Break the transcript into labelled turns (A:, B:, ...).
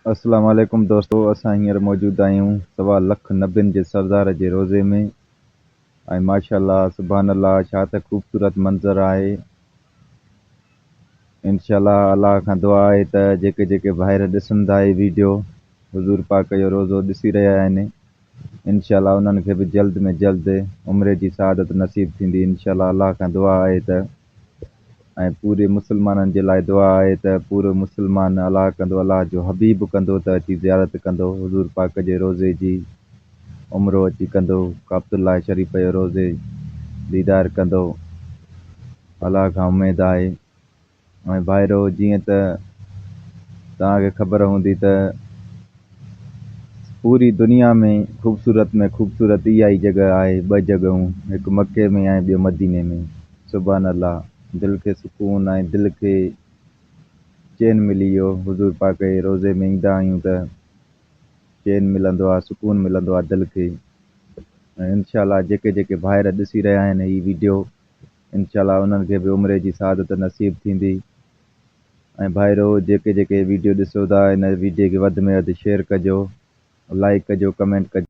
A: अस्सलाम वालेकुम दोस्तों, असां हींअर मौजूदु आहियूं 1.9 जे सरदार जे रोज़े में। ऐं माशाअल्लाह सुभान अल्लाह, छा त ख़ूबसूरत मंज़र आहे। इंशाअल्लाह अलाह खां दुआ आहे त जेके जेके भाइर ॾिसनि था हीअ वीडियो, हुज़ूर पाक जो रोज़ो ॾिसी रहिया आहिनि, इंशाअल्लाह उन्हनि खे बि जल्द में जल्द उमिरि जी सआदत नसीब थींदी। इंशाअल्लाह अलाह खां दुआ आहे त, ऐं पूरे मुस्लमाननि जे लाइ दुआ आहे त पूरो मुस्लमान अलाह कंदो, अलाह जो हबीब कंदो त अची ज़ियारत कंदो, हुज़ूर पाक जे रोज़े जी उमिरो अची कंदो, काबतुल्लाह शरीफ़ जो रोज़े दीदार कंदो। अलाह खां उमेदु आहे। ऐं भाइरो, जीअं त तव्हांखे ख़बर हूंदी त पूरी दुनिया में ख़ूबसूरत इहा ई जॻह आहे, ॿ जॻहूं, हिकु मके में ऐं ॿियो मदीने में। सुभान अल्लाह, दिलि खे सुकून ऐं दिलि खे चैन मिली वियो। हुज़ूर पाक जे रोज़े में ईंदा आहियूं त चैन मिलंदो आहे, सुकून मिलंदो आहे दिलि खे। ऐं इंशाअल्लाह जेके जेके भाइर ॾिसी रहिया आहिनि हीअ वीडियो, इंशाअल्लाह उन्हनि खे बि उमिरि जी सआदत नसीब थींदी। ऐं भाइरो, जेके जेके वीडियो ॾिसो था, हिन वीडियो खे वधि में वधि शेयर कजो, लाइक कजो, कमेंट कजो।